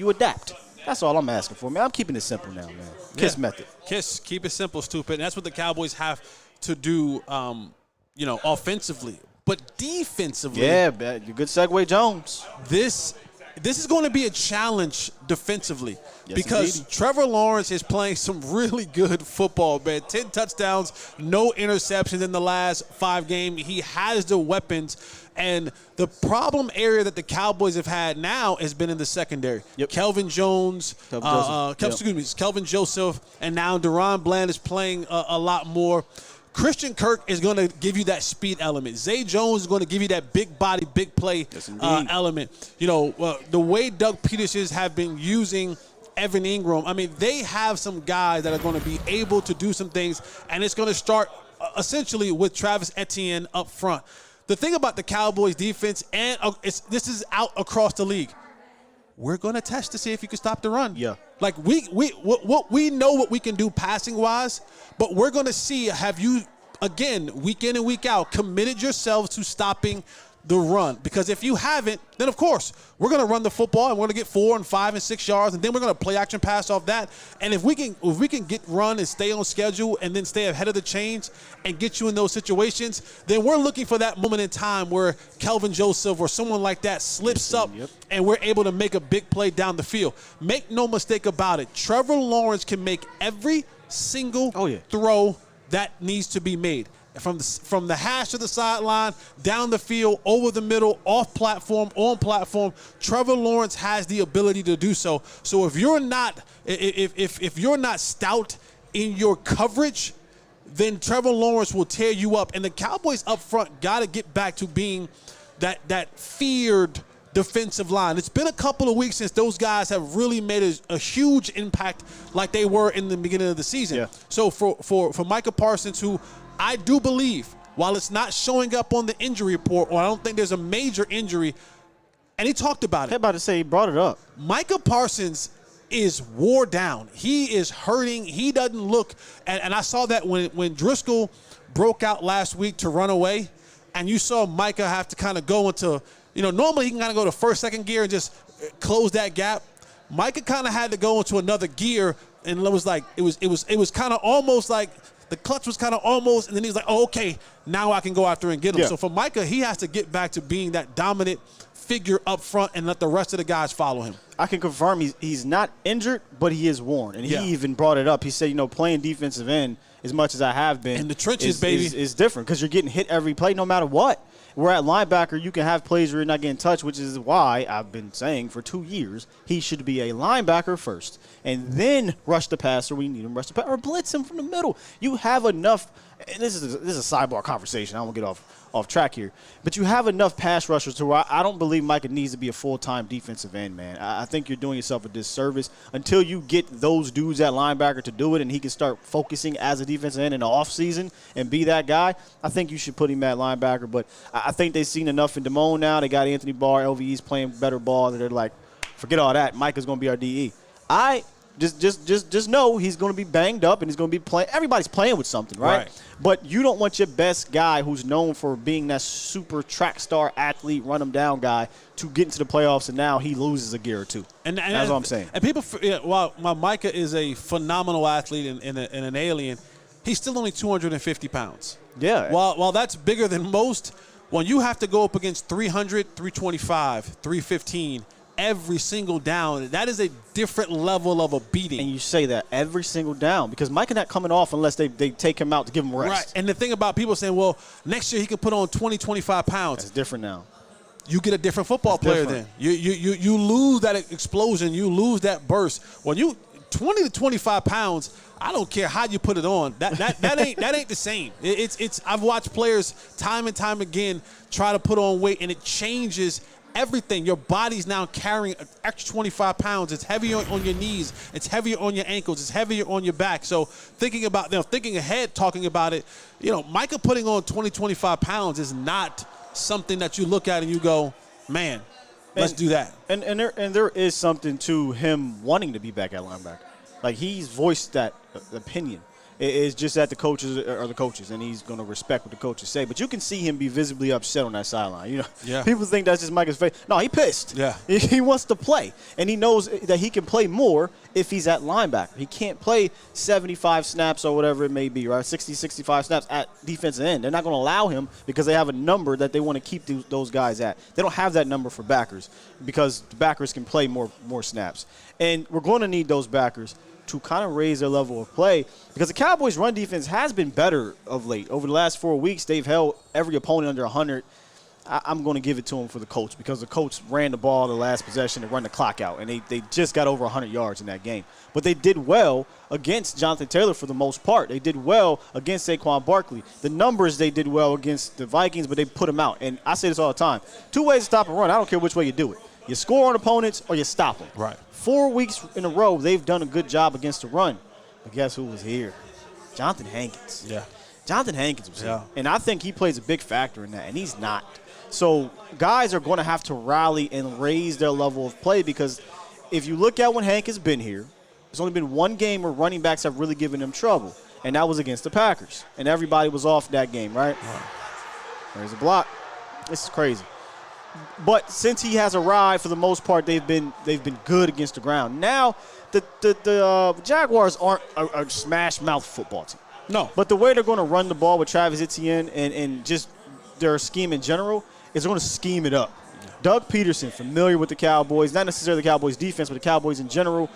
[SPEAKER 2] adapt. That's all I'm asking for, man. I'm keeping it simple now, man. Kiss method.
[SPEAKER 3] Kiss. Keep it simple, stupid. And that's what the Cowboys have to do, offensively. But defensively.
[SPEAKER 2] Yeah, good segue, Jones.
[SPEAKER 3] This is going to be a challenge defensively,
[SPEAKER 2] yes,
[SPEAKER 3] because
[SPEAKER 2] indeed.
[SPEAKER 3] Trevor Lawrence is playing some really good football, man. 10 touchdowns, no interceptions in the last 5 games. He has the weapons, and the problem area that the Cowboys have had now has been in the secondary.
[SPEAKER 2] Yep.
[SPEAKER 3] Kelvin Joseph, and now Deron Bland is playing a lot more. Christian Kirk is going to give you that speed element. Zay Jones is going to give you that big body, big play element. You know, the way Doug Peterson have been using Evan Ingram, I mean, they have some guys that are going to be able to do some things, and it's going to start essentially with Travis Etienne up front. The thing about the Cowboys defense, and this is out across the league, we're going to test to see if you can stop the run.
[SPEAKER 2] Yeah.
[SPEAKER 3] Like, we know what we can do passing-wise, but we're going to see, have you, again, week in and week out, committed yourselves to stopping the run? Because if you haven't, then, of course, we're going to run the football, and we're going to get 4 and 5 and 6 yards, and then we're going to play action pass off that. And if we can get run and stay on schedule and then stay ahead of the chains and get you in those situations, then we're looking for that moment in time where Kelvin Joseph or someone like that slips up, and we're able to make a big play down the field. Make no mistake about it, Trevor Lawrence can make every single throw that needs to be made. From the hash to the sideline, down the field, over the middle, off platform, on platform, Trevor Lawrence has the ability to do so. So if you're not stout in your coverage, then Trevor Lawrence will tear you up. And the Cowboys up front got to get back to being that feared defensive line. It's been a couple of weeks since those guys have really made a huge impact like they were in the beginning of the season. Yeah. So for Micah Parsons, who I do believe while it's not showing up on the injury report, or I don't think there's a major injury, and he talked about it.
[SPEAKER 2] I'm about to say he brought it up.
[SPEAKER 3] Micah Parsons is wore down. He is hurting. He doesn't look, and I saw that when Driscoll broke out last week to run away, and you saw Micah have to kind of go into, normally he can kind of go to first, second gear and just close that gap. Micah kind of had to go into another gear, and it was like it was kind of almost like the clutch was kind of almost, and then he's like, oh, okay, now I can go out there and get him.
[SPEAKER 2] Yeah.
[SPEAKER 3] So for Micah, he has to get back to being that dominant figure up front and let the rest of the guys follow him.
[SPEAKER 2] I can confirm he's not injured, but he is worn. And he
[SPEAKER 3] Yeah.
[SPEAKER 2] even brought it up. He said, playing defensive end as much as I have been
[SPEAKER 3] In the trenches, baby.
[SPEAKER 2] is different because you're getting hit every play no matter what. Where at linebacker, you can have plays where you're not getting touched, which is why I've been saying for 2 years he should be a linebacker first and then rush the passer. We need him rush the passer or blitz him from the middle. You have enough. And this is a sidebar conversation. I won't get off track here. But you have enough pass rushers to where I don't believe Micah needs to be a full-time defensive end, man. I think you're doing yourself a disservice until you get those dudes at linebacker to do it and he can start focusing as a defensive end in the offseason and be that guy. I think you should put him at linebacker. But I think they've seen enough in Damone now. They got Anthony Barr, LVE's playing better ball. They're like, forget all that. Micah's going to be our DE. Just know he's going to be banged up and he's going to be playing. Everybody's playing with something, right? But you don't want your best guy who's known for being that super track star athlete, run him down guy to get into the playoffs and now he loses a gear or two. And that's what I'm saying.
[SPEAKER 3] And people, while Micah is a phenomenal athlete and an alien, he's still only 250 pounds.
[SPEAKER 2] Yeah.
[SPEAKER 3] While that's bigger than most, when you have to go up against 300, 325, 315, every single down, that is a different level of a beating.
[SPEAKER 2] And you say that every single down because Micah not coming off unless they take him out to give him rest.
[SPEAKER 3] Right. And the thing about people saying, well, next year he can put on 20, 25 pounds.
[SPEAKER 2] It's different now.
[SPEAKER 3] You get a different football player
[SPEAKER 2] different.
[SPEAKER 3] then. You lose that explosion. You lose that burst. When you 20 to 25 pounds, I don't care how you put it on. That ain't the same. It's I've watched players time and time again try to put on weight, and it changes everything. Your body's now carrying an extra 25 pounds. It's heavier on your knees. It's heavier on your ankles. It's heavier on your back. So thinking ahead, talking about it, Micah putting on 20, 25 pounds is not something that you look at and you go, man, let's do that.
[SPEAKER 2] And there is something to him wanting to be back at linebacker. Like he's voiced that opinion. It's just that the coaches are the coaches, and he's going to respect what the coaches say. But you can see him be visibly upset on that sideline.
[SPEAKER 3] Yeah.
[SPEAKER 2] People think that's just Micah's face. No, he pissed.
[SPEAKER 3] Yeah.
[SPEAKER 2] He wants to play, and he knows that he can play more if he's at linebacker. He can't play 75 snaps or whatever it may be, right? 60, 65 snaps at defensive end. They're not going to allow him because they have a number that they want to keep those guys at. They don't have that number for backers because the backers can play more snaps. And we're going to need those backers to kind of raise their level of play because the Cowboys' run defense has been better of late. Over the last 4 weeks, they've held every opponent under 100. I'm going to give it to him for the coach because the coach ran the ball the last possession to run the clock out, and they just got over 100 yards in that game. But they did well against Jonathan Taylor for the most part. They did well against Saquon Barkley. The numbers, they did well against the Vikings, but they put them out. And I say this all the time. 2 ways to stop a run. I don't care which way you do it. You score on opponents or you stop them.
[SPEAKER 3] Right.
[SPEAKER 2] 4 weeks in a row, they've done a good job against the run. But guess who was here? Jonathan Hankins.
[SPEAKER 3] Yeah.
[SPEAKER 2] Jonathan Hankins was
[SPEAKER 3] Yeah.
[SPEAKER 2] here. And I think he plays a big factor in that, and he's not. So guys are going to have to rally and raise their level of play because if you look at when Hank has been here, there's only been one game where running backs have really given him trouble, and that was against the Packers. And everybody was off that game, right? There's a block. This is crazy. But since he has arrived, for the most part, they've been good against the ground. Now, the Jaguars aren't a smash mouth football team.
[SPEAKER 3] No.
[SPEAKER 2] But the way they're going to run the ball with Travis Etienne and just their scheme in general is they're going to scheme it up. Doug Peterson, familiar with the Cowboys, not necessarily the Cowboys defense, but the Cowboys in general.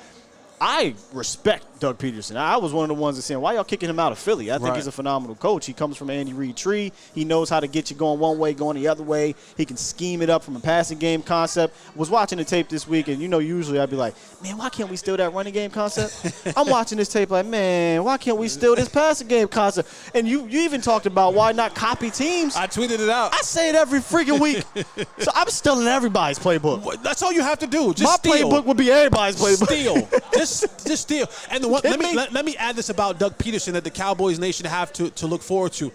[SPEAKER 2] I respect Doug Peterson. I was one of the ones that saying, why y'all kicking him out of Philly? I think he's a phenomenal coach. He comes from Andy Reid tree. He knows how to get you going one way, going the other way. He can scheme it up from a passing game concept. Was watching the tape this week, and usually I'd be like, man, why can't we steal that running game concept? I'm watching this tape like, man, why can't we steal this passing game concept? And you even talked about why not copy teams.
[SPEAKER 3] I tweeted it out.
[SPEAKER 2] I say it every freaking week. So I'm stealing everybody's playbook.
[SPEAKER 3] That's all you have to do. Just
[SPEAKER 2] My
[SPEAKER 3] steal.
[SPEAKER 2] playbook would be everybody's playbook.
[SPEAKER 3] Steal. Just steal. And let me add this about Doug Peterson that the Cowboys Nation have to look forward to.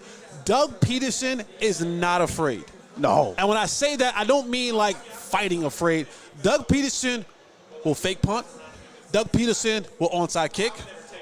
[SPEAKER 3] Doug Peterson is not afraid.
[SPEAKER 2] No.
[SPEAKER 3] And when I say that, I don't mean like fighting afraid. Doug Peterson will fake punt. Doug Peterson will onside kick.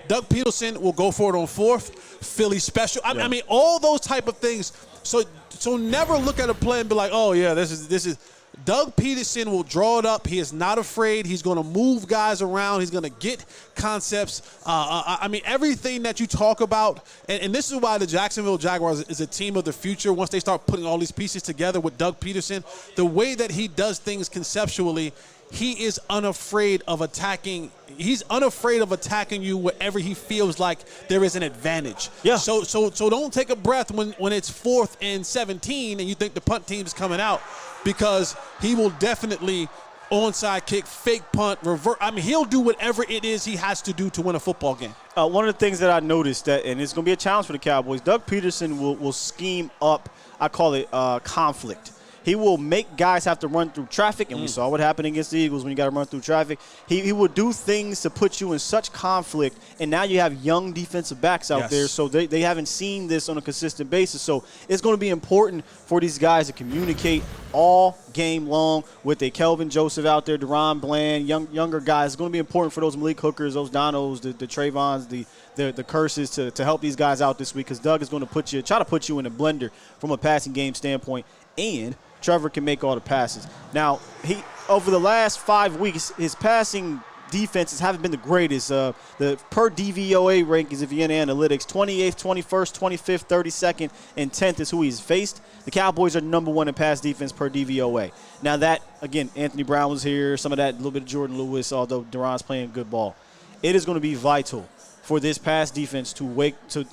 [SPEAKER 3] Doug Peterson will go for it on fourth. Philly special. I mean, all those type of things. So never look at a play and be like, oh, yeah, this is. Doug Peterson will draw it up. He is not afraid. He's going to move guys around. He's going to get concepts. I mean, everything that you talk about, and this is why the Jacksonville Jaguars is a team of the future once they start putting all these pieces together with Doug Peterson. The way that he does things conceptually, he is unafraid of attacking. He's unafraid of attacking you wherever he feels like there is an advantage.
[SPEAKER 2] Yeah.
[SPEAKER 3] So don't take a breath when it's 4th and 17 and you think the punt team is coming out, because he will definitely onside kick, fake punt, revert. I mean, he'll do whatever it is he has to do to win a football game.
[SPEAKER 2] One of the things that I noticed and it's going to be a challenge for the Cowboys, Doug Peterson will scheme up, I call it conflict. He will make guys have to run through traffic, and we saw what happened against the Eagles when you got to run through traffic. He will do things to put you in such conflict, and now you have young defensive backs out there, so they haven't seen this on a consistent basis. So it's going to be important for these guys to communicate all game long with a Kelvin Joseph out there, Deron Bland, younger guys. It's going to be important for those Malik Hookers, those Donos, the Trayvons, the Curses to help these guys out this week, because Doug is going to try to put you in a blender from a passing game standpoint, and Trevor can make all the passes. Now, over the last 5 weeks, his passing defenses haven't been the greatest. The per DVOA rankings, if you're in analytics, 28th, 21st, 25th, 32nd, and 10th is who he's faced. The Cowboys are number 1 in pass defense per DVOA. Now that, again, Anthony Brown was here, some of that, a little bit of Jordan Lewis, although Duran's playing good ball. It is going to be vital for this pass defense to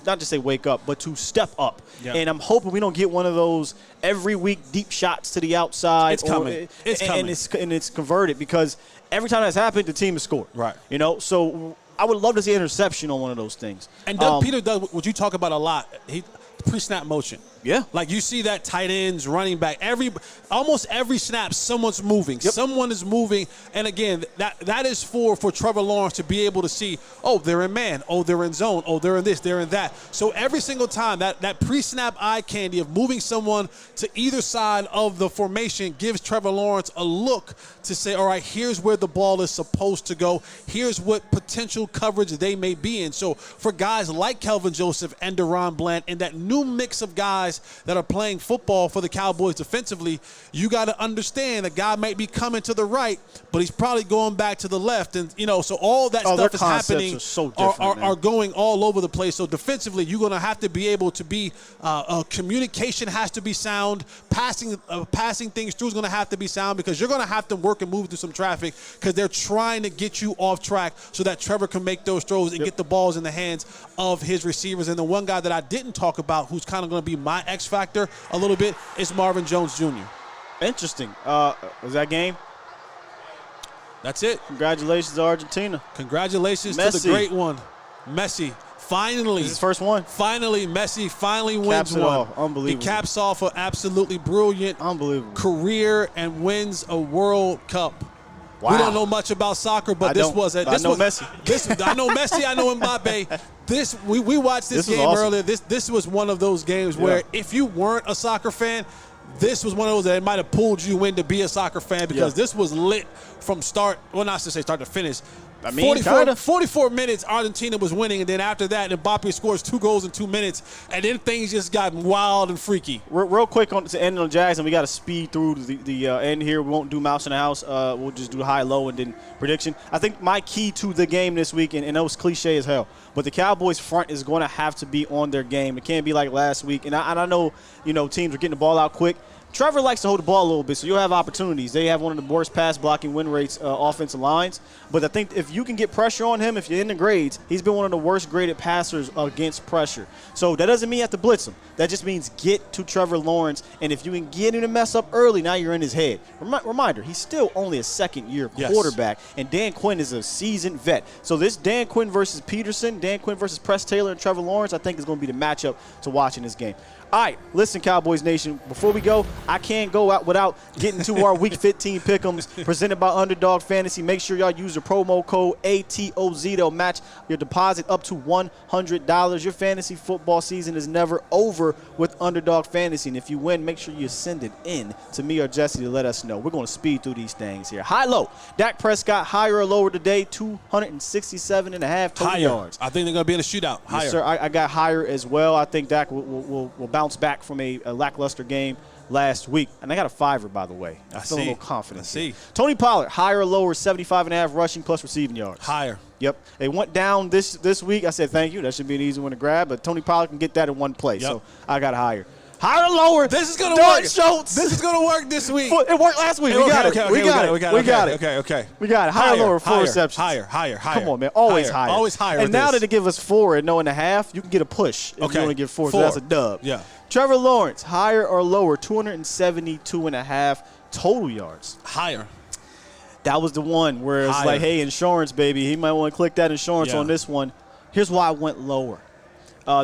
[SPEAKER 2] not just say wake up, but to step up. Yep. And I'm hoping we don't get one of those every week deep shots to the outside.
[SPEAKER 3] It's coming. It's coming.
[SPEAKER 2] And it's converted, because every time that's happened, the team has scored.
[SPEAKER 3] Right.
[SPEAKER 2] So I would love to see an interception on one of those things.
[SPEAKER 3] And Doug Peter does what you talk about a lot. Pre-snap motion.
[SPEAKER 2] Yeah.
[SPEAKER 3] Like you see that tight ends, running back, almost every snap someone's moving. Yep. Someone is moving. And again, that is for Trevor Lawrence to be able to see, oh, they're in man, oh, they're in zone, oh, they're in this, they're in that. So every single time that pre-snap eye candy of moving someone to either side of the formation gives Trevor Lawrence a look to say, all right, here's where the ball is supposed to go. Here's what potential coverage they may be in. So for guys like Kelvin Joseph and Deron Bland and that new mix of guys that are playing football for the Cowboys defensively, you got to understand a guy might be coming to the right, but he's probably going back to the left. And, so all that stuff is happening, are going all over the place. So defensively, you're going to have to be able to be, communication has to be sound. Passing things through is going to have to be sound, because you're going to have to work and move through some traffic, because they're trying to get you off track so that Trevor can make those throws and get the balls in the hands of his receivers. And the one guy that I didn't talk about who's kind of going to be my X factor a little bit is Marvin Jones Jr.
[SPEAKER 2] Interesting. Was that game?
[SPEAKER 3] That's it.
[SPEAKER 2] Congratulations, Argentina.
[SPEAKER 3] Congratulations
[SPEAKER 2] Messi.
[SPEAKER 3] to the great one, Messi. Finally.
[SPEAKER 2] This is his first one?
[SPEAKER 3] Finally, Messi finally wins
[SPEAKER 2] caps it
[SPEAKER 3] one.
[SPEAKER 2] off. Unbelievable.
[SPEAKER 3] He caps off an absolutely brilliant career and wins a World Cup. Wow. We don't know much about soccer, but I know Messi. I know Messi. I know Mbappe. We watched this game
[SPEAKER 2] awesome.
[SPEAKER 3] earlier. This was one of those games where if you weren't a soccer fan, this was one of those that might have pulled you in to be a soccer fan, because this was lit from start. Well, not to say start to finish.
[SPEAKER 2] I mean,
[SPEAKER 3] 44 minutes, Argentina was winning, and then after that, Mbappe scores 2 goals in 2 minutes, and then things just got wild and freaky.
[SPEAKER 2] Real quick to end on Jags, and we got to speed through the end here. We won't do mouse in the house. We'll just do high, low, and then prediction. I think my key to the game this week, and that was cliche as hell, but the Cowboys front is going to have to be on their game. It can't be like last week. And I know, teams are getting the ball out quick. Trevor likes to hold the ball a little bit, so you'll have opportunities. They have one of the worst pass blocking win rates offensive lines. But I think if you can get pressure on him, if you're in the grades, he's been one of the worst graded passers against pressure. So that doesn't mean you have to blitz him. That just means get to Trevor Lawrence. And if you can get him to mess up early, now you're in his head. Reminder, he's still only a second-year quarterback, and Dan Quinn is a seasoned vet. So this Dan Quinn versus Peterson, Dan Quinn versus Press Taylor and Trevor Lawrence, I think is going to be the matchup to watch in this game. All right, listen, Cowboys Nation, before we go, I can't go out without getting to our Week 15 pick'ems presented by Underdog Fantasy. Make sure y'all use the promo code ATOZ. They'll match your deposit up to $100. Your fantasy football season is never over with Underdog Fantasy. And if you win, make sure you send it in to me or Jesse to let us know. We're going to speed through these things here. High-low. Dak Prescott, higher or lower today, 267.5 total yards.
[SPEAKER 3] I think they're going to be in a shootout. Higher.
[SPEAKER 2] Yes, sir. I got higher as well. I think Dak will bounce back from a lackluster game last week. And I got a 5er, by the way. I feel a little confident. Tony Pollard, higher or lower, 75.5 rushing plus receiving yards.
[SPEAKER 3] Higher.
[SPEAKER 2] Yep. It went down this week. I said thank you. That should be an easy one to grab. But Tony Pollard can get that in one place. Yep. So I got higher. Higher or lower.
[SPEAKER 3] This is going to work.
[SPEAKER 2] Schultz.
[SPEAKER 3] This is going to work this week.
[SPEAKER 2] It worked last week. We got it. We got it.
[SPEAKER 3] Okay.
[SPEAKER 2] We got it. Higher or lower, 4 receptions.
[SPEAKER 3] Higher.
[SPEAKER 2] Come on, man. Always higher.
[SPEAKER 3] Always higher.
[SPEAKER 2] And now that they give us 4 and no and a half, you can get a push if you want to get 4. So that's a dub.
[SPEAKER 3] Yeah.
[SPEAKER 2] Trevor Lawrence, higher or lower, 272.5 total yards.
[SPEAKER 3] Higher.
[SPEAKER 2] That was the one where it's like, hey, insurance, baby. He might want to click that insurance on this one. Here's why I went lower.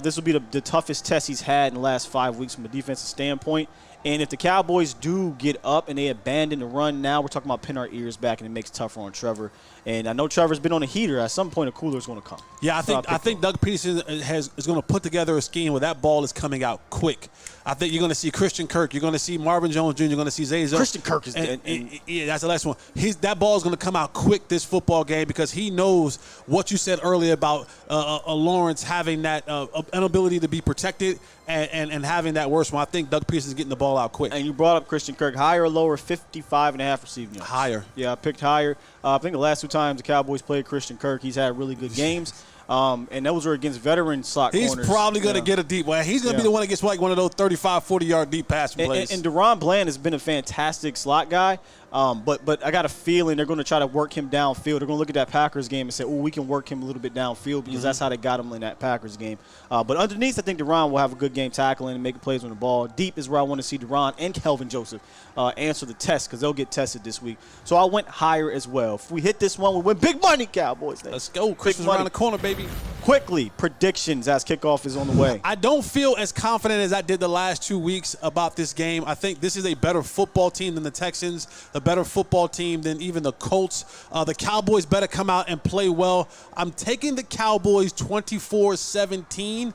[SPEAKER 2] This will be the toughest test he's had in the last 5 weeks from a defensive standpoint. And if the Cowboys do get up and they abandon the run now, we're talking about pin our ears back, and it makes it tougher on Trevor. And I know Trevor's been on a heater. At some point, a cooler is going to come.
[SPEAKER 3] Yeah, I think Doug Peterson is going to put together a scheme where that ball is coming out quick. I think you're going to see Christian Kirk. You're going to see Marvin Jones Jr. You're going to see Zay Jones.
[SPEAKER 2] Christian Kirk is
[SPEAKER 3] yeah, that's the last one. That ball is going to come out quick this football game because he knows what you said earlier about Lawrence having that inability to be protected and having that worse one. I think Doug Peterson is getting the ball out quick.
[SPEAKER 2] And you brought up Christian Kirk. Higher or lower, 55.5 receiving yards.
[SPEAKER 3] Higher. Yeah,
[SPEAKER 2] I picked higher. I think the last 2 times the Cowboys played Christian Kirk, he's had really good games. And those are against veteran slot corners.
[SPEAKER 3] He's probably going to get a deep one. He's going to be the one that gets like one of those 35, 40-yard deep passing plays.
[SPEAKER 2] And DeRon Bland has been a fantastic slot guy. But I got a feeling they're going to try to work him downfield. They're going to look at that Packers game and say, we can work him a little bit downfield because that's how they got him in that Packers game. But underneath, I think DeRon will have a good game tackling and making plays on the ball. Deep is where I want to see DeRon and Kelvin Joseph answer the test because they'll get tested this week. So I went higher as well. If we hit this one, we win big money, Cowboys.
[SPEAKER 3] Let's go. Christmas around the corner, baby.
[SPEAKER 2] Quickly, predictions as kickoff is on the way.
[SPEAKER 3] I don't feel as confident as I did the last 2 weeks about this game. I think this is a better football team than the Texans, a better football team than even the Colts. The Cowboys better come out and play well. I'm taking the Cowboys 24-17,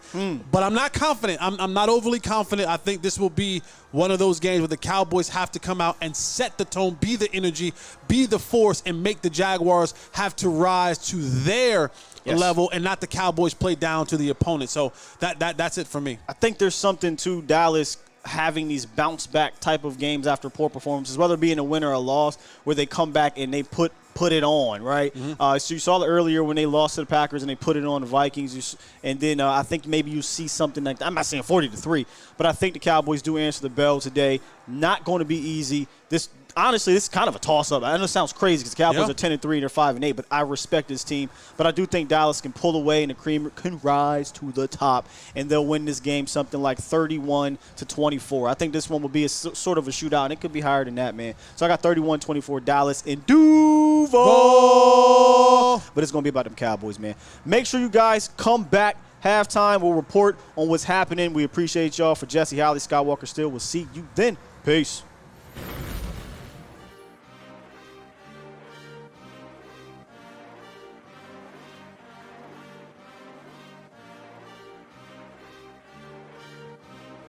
[SPEAKER 3] but I'm not confident. I'm not overly confident. I think this will be one of those games where the Cowboys have to come out and set the tone, be the energy, be the force, and make the Jaguars have to rise to their level and not the Cowboys play down to the opponent. So that's it for me.
[SPEAKER 2] I think there's something to Dallas having these bounce back type of games after poor performances, whether it be in a win or a loss, where they come back and they put it on, right? So you saw it earlier when they lost to the Packers and they put it on the Vikings. And then I think maybe you see something like that. I'm not saying 40-3, but I think the Cowboys do answer the bell today. Not going to be easy. Honestly, this is kind of a toss-up. I know it sounds crazy because the Cowboys are 10-3 and they're 5-8, but I respect this team. But I do think Dallas can pull away and the cream can rise to the top, and they'll win this game something like 31-24. I think this one will be sort of a shootout, and it could be higher than that, man. So I got 31-24 Dallas in Duval. But it's going to be about them Cowboys, man. Make sure you guys come back. Halftime, we'll report on what's happening. We appreciate y'all. For Jesse, Holley, Skywalker Still, we'll see you then. Peace.